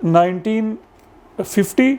1950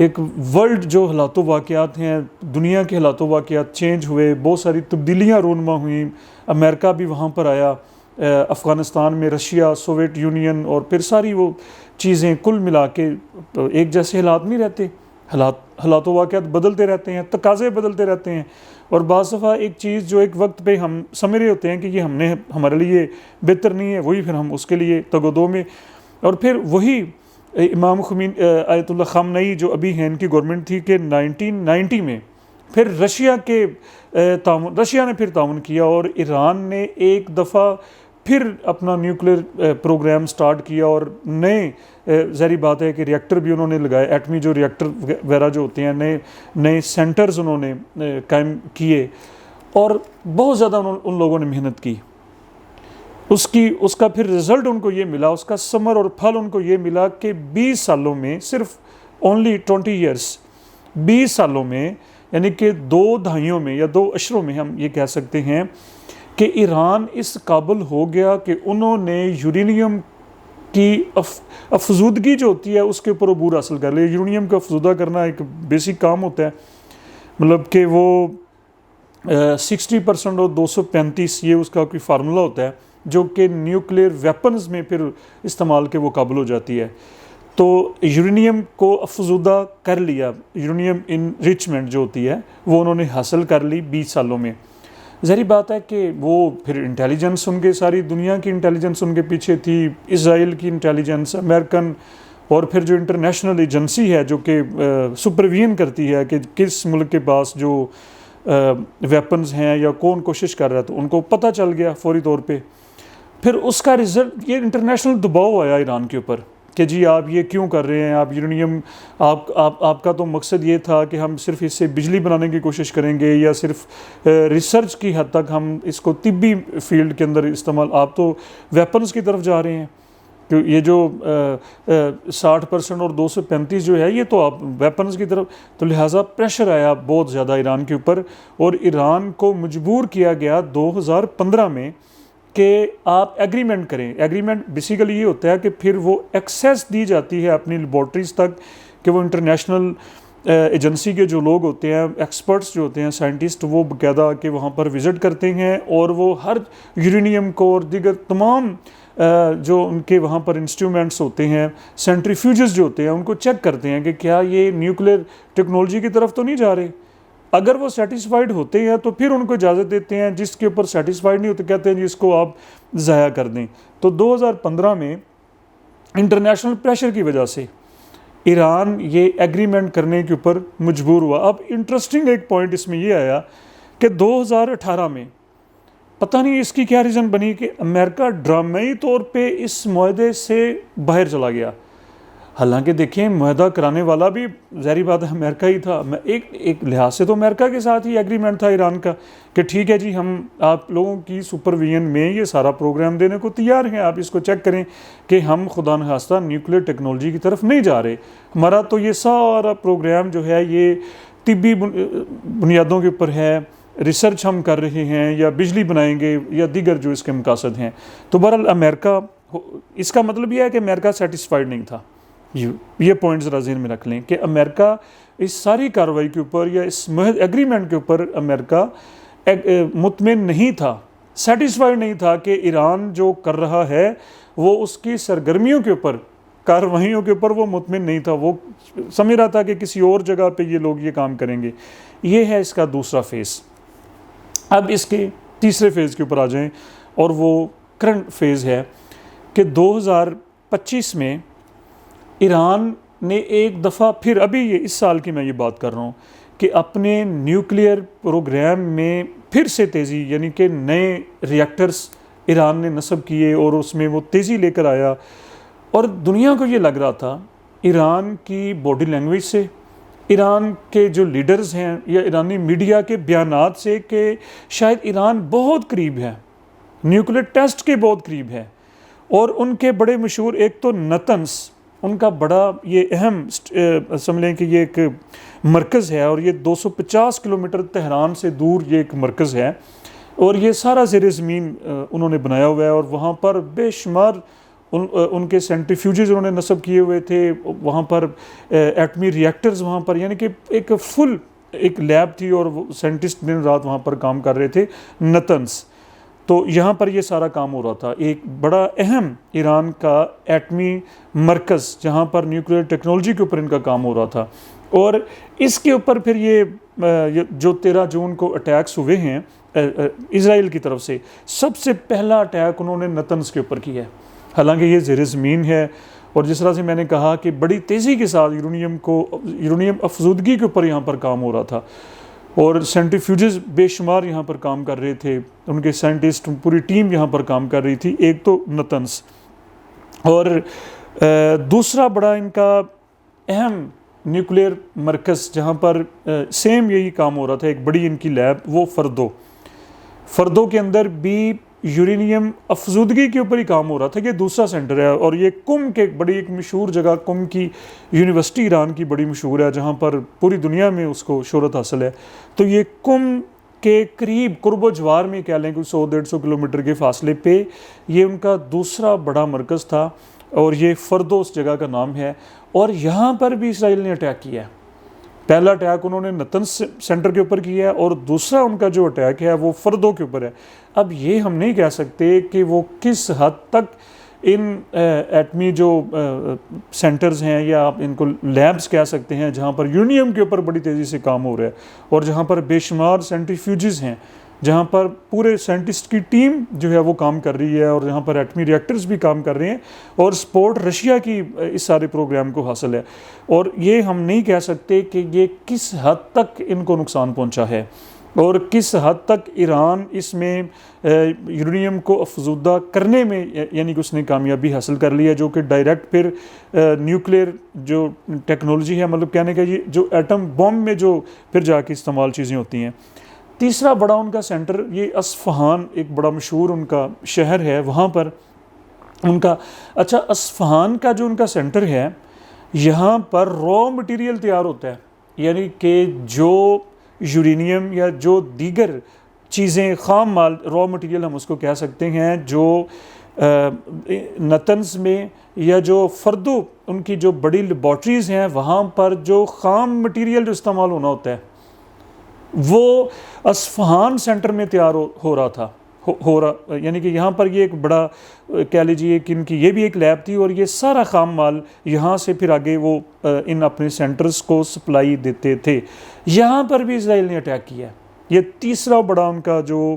ایک ورلڈ جو حالات و واقعات ہیں، دنیا کے حالات و واقعات چینج ہوئے، بہت ساری تبدیلیاں رونما ہوئیں، امریکہ بھی وہاں پر آیا، افغانستان میں رشیا، سوویت یونین، اور پھر ساری وہ چیزیں کل ملا کے ایک جیسے حالات نہیں رہتے، حالات و واقعات بدلتے رہتے ہیں، تقاضے بدلتے رہتے ہیں، اور بعض دفعہ ایک چیز جو ایک وقت پہ ہم سمجھ رہے ہوتے ہیں کہ یہ ہمارے لیے بہتر نہیں ہے، وہی پھر ہم اس کے لیے تگ و دو میں، اور پھر وہی امام خمینی آیت اللہ خامنئی جو ابھی ہیں، ان کی گورنمنٹ تھی کہ 1990 میں پھر رشیا نے پھر تعاون کیا، اور ایران نے ایک دفعہ پھر اپنا نیوکلیئر پروگرام سٹارٹ کیا، اور نئے ظاہری بات ہے کہ ریئیکٹر بھی انہوں نے لگائے، ایٹمی جو ریئیکٹر وغیرہ جو ہوتے ہیں، نئے سینٹرز انہوں نے قائم کیے، اور بہت زیادہ ان لوگوں نے محنت کی۔ اس کا پھر رزلٹ ان کو یہ ملا، اس کا ثمر اور پھل ان کو یہ ملا کہ 20 سالوں میں، صرف اونلی 20 ایئرس، 20 سالوں میں، یعنی کہ 2 دہائیوں میں یا 2 عشروں میں ہم یہ کہہ سکتے ہیں کہ ایران اس قابل ہو گیا کہ انہوں نے یورینیم کی افزودگی جو ہوتی ہے اس کے اوپر عبور حاصل کر لیا۔ یورینیم کو افزودہ کرنا ایک بیسک کام ہوتا ہے، مطلب کہ وہ 60% اور 235 یہ اس کا کوئی فارمولہ ہوتا ہے جو کہ نیوکلیئر ویپنز میں پھر استعمال کے وہ قابل ہو جاتی ہے۔ تو یورینیم کو افزودہ کر لیا، یورینیم انریچمنٹ جو ہوتی ہے وہ انہوں نے حاصل کر لی 20 سالوں میں۔ ظاہری بات ہے کہ وہ پھر انٹیلیجنس ان کے، ساری دنیا کی انٹیلیجنس ان کے پیچھے تھی، اسرائیل کی انٹیلیجنس، امریکن، اور پھر جو انٹرنیشنل ایجنسی ہے جو کہ سپروین کرتی ہے کہ کس ملک کے پاس جو ویپنز ہیں یا کون کوشش کر رہا ہے، تو ان کو پتہ چل گیا فوری طور پہ۔ پھر اس کا رزلٹ یہ انٹرنیشنل دباؤ آیا ایران کے اوپر کہ جی آپ یہ کیوں کر رہے ہیں، آپ یورینیم، آپ کا تو مقصد یہ تھا کہ ہم صرف اس سے بجلی بنانے کی کوشش کریں گے یا صرف ریسرچ کی حد تک ہم اس کو طبی فیلڈ کے اندر استعمال، آپ تو ویپنز کی طرف جا رہے ہیں، کہ یہ جو 60% اور 235 جو ہے یہ تو آپ ویپنز کی طرف، تو لہٰذا پریشر آیا بہت زیادہ ایران کے اوپر، اور ایران کو مجبور کیا گیا 2015 میں کہ آپ ایگریمنٹ کریں۔ ایگریمنٹ بیسیکلی یہ ہوتا ہے کہ پھر وہ ایکسیس دی جاتی ہے اپنی لیبارٹریز تک، کہ وہ انٹرنیشنل ایجنسی کے جو لوگ ہوتے ہیں، ایکسپرٹس جو ہوتے ہیں، سائنٹسٹ، وہ باقاعدہ کہ وہاں پر وزٹ کرتے ہیں، اور وہ ہر یورینیم کو اور دیگر تمام جو ان کے وہاں پر انسٹرومنٹس ہوتے ہیں، سینٹریفیوجز جو ہوتے ہیں، ان کو چیک کرتے ہیں کہ کیا یہ نیوکلیئر ٹیکنالوجی کی طرف تو نہیں جا رہے۔ اگر وہ سیٹسفائیڈ ہوتے ہیں تو پھر ان کو اجازت دیتے ہیں، جس کے اوپر سیٹسفائیڈ نہیں ہوتے کہتے ہیں جی اس کو آپ ضائع کر دیں۔ تو 2015 میں انٹرنیشنل پریشر کی وجہ سے ایران یہ ایگریمنٹ کرنے کے اوپر مجبور ہوا۔ اب انٹرسٹنگ ایک پوائنٹ اس میں یہ آیا کہ 2018 میں پتہ نہیں اس کی کیا ریزن بنی کہ امریکہ ڈرامائی طور پہ اس معاہدے سے باہر چلا گیا۔ حالانکہ دیکھیں معاہدہ کرانے والا بھی ظاہری بات ہے امریکہ ہی تھا، ایک لحاظ سے تو امریکہ کے ساتھ ہی ایگریمنٹ تھا ایران کا کہ ٹھیک ہے جی ہم آپ لوگوں کی سپرویژن میں یہ سارا پروگرام دینے کو تیار ہیں، آپ اس کو چیک کریں کہ ہم خدا نخواستہ نیوکلیئر ٹیکنالوجی کی طرف نہیں جا رہے، ہمارا تو یہ سارا پروگرام جو ہے یہ طبی بنیادوں کے اوپر ہے، ریسرچ ہم کر رہے ہیں یا بجلی بنائیں گے یا دیگر جو اس کے مقاصد ہیں۔ تو بہرحال امریکہ، اس کا مطلب یہ ہے کہ امریکہ سیٹسفائیڈ نہیں تھا۔ یہ پوائنٹ ذرا ذہن میں رکھ لیں کہ امریکہ اس ساری کارروائی کے اوپر یا اس ایگریمنٹ کے اوپر امریکہ مطمئن نہیں تھا، سیٹسفائیڈ نہیں تھا کہ ایران جو کر رہا ہے وہ اس کی سرگرمیوں کے اوپر، کارروائیوں کے اوپر وہ مطمئن نہیں تھا، وہ سمجھ رہا تھا کہ کسی اور جگہ پہ یہ لوگ یہ کام کریں گے۔ یہ ہے اس کا دوسرا فیز۔ اب اس کے تیسرے فیز کے اوپر آ جائیں، اور وہ کرنٹ فیز ہے کہ 2025 میں ایران نے ایک دفعہ پھر، ابھی یہ اس سال کی میں یہ بات کر رہا ہوں، کہ اپنے نیوکلیئر پروگرام میں پھر سے تیزی، یعنی کہ نئے ریئیکٹرز ایران نے نصب کیے اور اس میں وہ تیزی لے کر آیا، اور دنیا کو یہ لگ رہا تھا ایران کی باڈی لینگویج سے، ایران کے جو لیڈرز ہیں یا ایرانی میڈیا کے بیانات سے کہ شاید ایران بہت قریب ہے، نیوکلیئر ٹیسٹ کے بہت قریب ہے۔ اور ان کے بڑے مشہور، ایک تو نتنز ان کا بڑا یہ اہم سمجھ لیں کہ یہ ایک مرکز ہے، اور یہ 250 کلومیٹر تہران سے دور یہ ایک مرکز ہے، اور یہ سارا زیر زمین انہوں نے بنایا ہوا ہے، اور وہاں پر بے شمار ان کے سینٹریفیوجز انہوں نے نصب کیے ہوئے تھے وہاں پر، ایٹمی ریئیکٹرز وہاں پر، یعنی کہ ایک فل ایک لیب تھی اور سائنٹسٹ دن رات وہاں پر کام کر رہے تھے نتنز. تو یہاں پر یہ سارا کام ہو رہا تھا. ایک بڑا اہم ایران کا ایٹمی مرکز جہاں پر نیوکلیئر ٹیکنالوجی کے اوپر ان کا کام ہو رہا تھا. اور اس کے اوپر پھر یہ جو 13 جون کو اٹیکس ہوئے ہیں اسرائیل کی طرف سے، سب سے پہلا اٹیک انہوں نے نتنز کے اوپر کیا ہے. حالانکہ یہ زیر زمین ہے، اور جس طرح سے میں نے کہا کہ بڑی تیزی کے ساتھ یورینیم افزودگی کے اوپر یہاں پر کام ہو رہا تھا، اور سینٹریفیوجز بے شمار یہاں پر کام کر رہے تھے، ان کے سائنٹسٹ پوری ٹیم یہاں پر کام کر رہی تھی. ایک تو نتنز، اور دوسرا بڑا ان کا اہم نیوکلیئر مرکز جہاں پر سیم یہی کام ہو رہا تھا، ایک بڑی ان کی لیب، وہ فردو کے اندر بھی یورینیم افزودگی کے اوپر ہی کام ہو رہا تھا. یہ دوسرا سینٹر ہے، اور یہ قم کے بڑی ایک مشہور جگہ، قم کی یونیورسٹی ایران کی بڑی مشہور ہے جہاں پر پوری دنیا میں اس کو شہرت حاصل ہے. تو یہ قم کے قریب قرب و جوار میں کہہ لیں کہ 100-150 کلومیٹر کے فاصلے پہ یہ ان کا دوسرا بڑا مرکز تھا، اور یہ فردو اس جگہ کا نام ہے. اور یہاں پر بھی اسرائیل نے اٹیک کیا ہے. پہلا اٹیک انہوں نے نتنز سینٹر کے اوپر کیا ہے، اور دوسرا ان کا جو اٹیک ہے وہ فردو کے اوپر ہے. اب یہ ہم نہیں کہہ سکتے کہ وہ کس حد تک ان ایٹمی جو سینٹرز ہیں، یا آپ ان کو لیبز کہہ سکتے ہیں، جہاں پر یورینیم کے اوپر بڑی تیزی سے کام ہو رہا ہے، اور جہاں پر بے شمار سینٹریفیوجز ہیں، جہاں پر پورے سائنٹسٹ کی ٹیم جو ہے وہ کام کر رہی ہے، اور جہاں پر ایٹمی ریئیکٹرز بھی کام کر رہے ہیں، اور سپورٹ رشیا کی اس سارے پروگرام کو حاصل ہے. اور یہ ہم نہیں کہہ سکتے کہ یہ کس حد تک ان کو نقصان پہنچا ہے، اور کس حد تک ایران اس میں یورینیم کو افزودہ کرنے میں، یعنی کہ اس نے کامیابی حاصل کر لی ہے، جو کہ ڈائریکٹ پھر نیوکلیئر جو ٹیکنالوجی ہے، مطلب کہنے کا یہ جو ایٹم بم میں جو پھر جا کے استعمال چیزیں ہوتی ہیں. تیسرا بڑا ان کا سینٹر یہ اصفہان، ایک بڑا مشہور ان کا شہر ہے، وہاں پر ان کا اصفہان کا جو ان کا سینٹر ہے، یہاں پر را مٹیریل تیار ہوتا ہے. یعنی کہ جو یورینیم یا جو دیگر چیزیں خام مال، را مٹیریل ہم اس کو کہہ سکتے ہیں، جو نتنز میں یا جو فردو ان کی جو بڑی لیبارٹریز ہیں وہاں پر جو خام مٹیریل جو استعمال ہونا ہوتا ہے وہ اصفہان سینٹر میں تیار ہو رہا، یعنی کہ یہاں پر یہ ایک بڑا کہہ لیجیے کہ ان کی یہ بھی ایک لیب تھی، اور یہ سارا خام مال یہاں سے پھر آگے وہ ان اپنے سینٹرز کو سپلائی دیتے تھے. یہاں پر بھی اسرائیل نے اٹیک کیا ہے. یہ تیسرا بڑا ان کا جو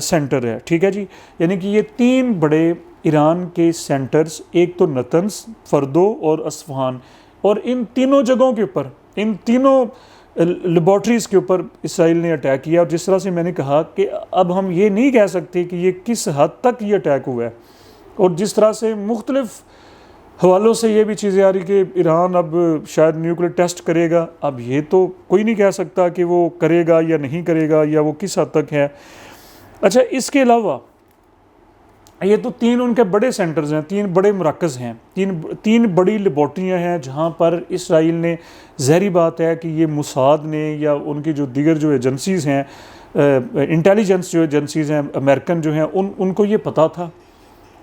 سینٹر ہے، ٹھیک ہے جی. یعنی کہ یہ 3 بڑے ایران کے سینٹرز، ایک تو نتنز، فردو اور اصفہان، اور ان تینوں جگہوں کے اوپر، ان تینوں لیبارٹریز کے اوپر اسرائیل نے اٹیک کیا. اور جس طرح سے میں نے کہا کہ اب ہم یہ نہیں کہہ سکتے کہ یہ کس حد تک یہ اٹیک ہوا ہے، اور جس طرح سے مختلف حوالوں سے یہ بھی چیزیں آ رہی کہ ایران اب شاید نیوکلیئر ٹیسٹ کرے گا. اب یہ تو کوئی نہیں کہہ سکتا کہ وہ کرے گا یا نہیں کرے گا، یا وہ کس حد تک ہے. اچھا، اس کے علاوہ یہ تو 3 ان کے بڑے سینٹرز ہیں، 3 بڑے مراکز ہیں، 3 بڑی لیبارٹریاں ہیں جہاں پر اسرائیل نے، ظاہری بات ہے کہ یہ موساد نے یا ان کی جو دیگر جو ایجنسیز ہیں، انٹیلیجنس جو ایجنسیز ہیں امریکن جو ہیں، ان کو یہ پتہ تھا،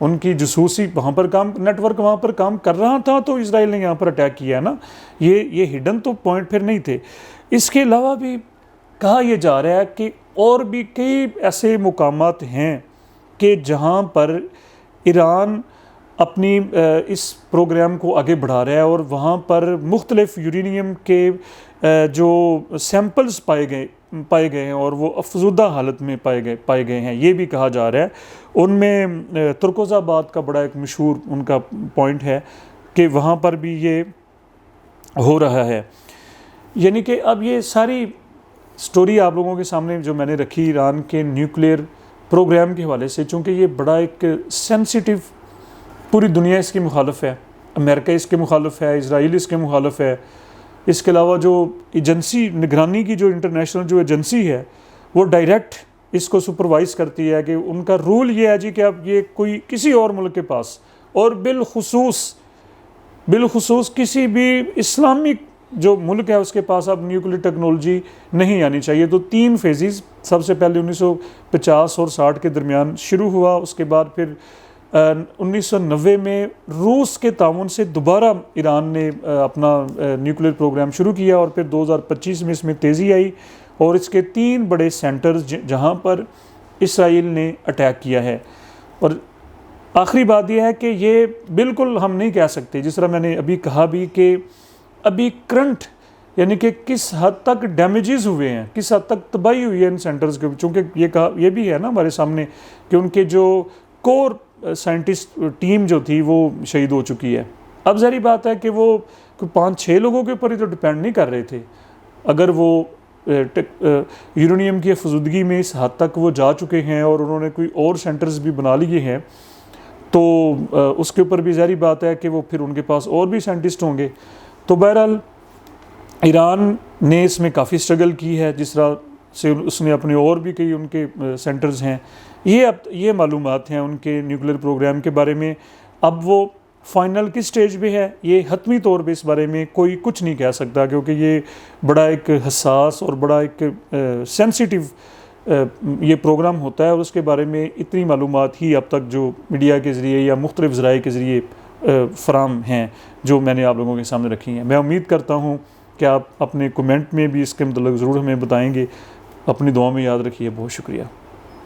ان کی جاسوسی وہاں پر کام، نیٹ ورک وہاں پر کام کر رہا تھا، تو اسرائیل نے یہاں پر اٹیک کیا ہے نا. یہ ہڈن تو پوائنٹ پھر نہیں تھے. اس کے علاوہ بھی کہا یہ جا رہا ہے کہ اور بھی کئی ایسے مقامات ہیں کہ جہاں پر ایران اپنی اس پروگرام کو آگے بڑھا رہا ہے، اور وہاں پر مختلف یورینیم کے جو سیمپلز پائے گئے ہیں، اور وہ افزودہ حالت میں پائے گئے ہیں، یہ بھی کہا جا رہا ہے. ان میں ترکوز آباد کا بڑا ایک مشہور ان کا پوائنٹ ہے کہ وہاں پر بھی یہ ہو رہا ہے. یعنی کہ اب یہ ساری سٹوری آپ لوگوں کے سامنے جو میں نے رکھی ایران کے نیوکلیئر پروگرام کے حوالے سے، چونکہ یہ بڑا ایک سینسیٹیو، پوری دنیا اس کی مخالف ہے، امریکہ اس کے مخالف ہے، اسرائیل اس کے مخالف ہے. اس کے علاوہ جو ایجنسی نگرانی کی جو انٹرنیشنل جو ایجنسی ہے وہ ڈائریکٹ اس کو سپروائز کرتی ہے، کہ ان کا رول یہ ہے جی کہ اب یہ کوئی کسی اور ملک کے پاس، اور بالخصوص کسی بھی اسلامک جو ملک ہے اس کے پاس اب نیوکلیئر ٹیکنالوجی نہیں آنی چاہیے. تو 3 فیزز، سب سے پہلے 1950 اور 60 کے درمیان شروع ہوا، اس کے بعد پھر 1990 میں روس کے تعاون سے دوبارہ ایران نے اپنا نیوکلیر پروگرام شروع کیا، اور پھر 2025 میں اس میں تیزی آئی، اور اس کے 3 بڑے سینٹرز جہاں پر اسرائیل نے اٹیک کیا ہے۔ اور آخری بات یہ ہے کہ یہ بالکل ہم نہیں کہہ سکتے، جس طرح میں نے ابھی کہا بھی، کہ ابھی کرنٹ یعنی کہ کس حد تک ڈیمیجز ہوئے ہیں، کس حد تک تباہی ہوئی ہے ان سینٹرز کے، چونکہ یہ بھی ہے نا ہمارے سامنے کہ ان کے جو کور سائنٹسٹ ٹیم جو تھی وہ شہید ہو چکی ہے۔ اب ظاہری بات ہے کہ وہ 5-6 لوگوں کے اوپر ہی تو ڈپینڈ نہیں کر رہے تھے، اگر وہ یورینیم کی افزودگی میں اس حد تک وہ جا چکے ہیں اور انہوں نے کوئی اور سینٹرز بھی بنا لیے ہیں، تو اس کے اوپر بھی ظاہری بات ہے کہ وہ پھر ان کے پاس اور بھی سائنٹسٹ ہوں گے۔ تو بہرحال ایران نے اس میں کافی سٹرگل کی ہے، جس طرح سے اس نے اپنے اور بھی کئی ان کے سینٹرز ہیں۔ یہ معلومات ہیں ان کے نیوکلیر پروگرام کے بارے میں۔ اب وہ فائنل کس سٹیج پہ ہے، یہ حتمی طور پہ اس بارے میں کوئی کچھ نہیں کہہ سکتا، کیونکہ یہ بڑا ایک حساس اور بڑا ایک سینسیٹیو یہ پروگرام ہوتا ہے، اور اس کے بارے میں اتنی معلومات ہی اب تک جو میڈیا کے ذریعے یا مختلف ذرائع کے ذریعے فراہم ہیں، جو میں نے آپ لوگوں کے سامنے رکھی ہیں۔ میں امید کرتا ہوں کہ آپ اپنے کومنٹ میں بھی اس کے متعلق ضرور ہمیں بتائیں گے۔ اپنی دعا میں یاد رکھیے۔ بہت شکریہ۔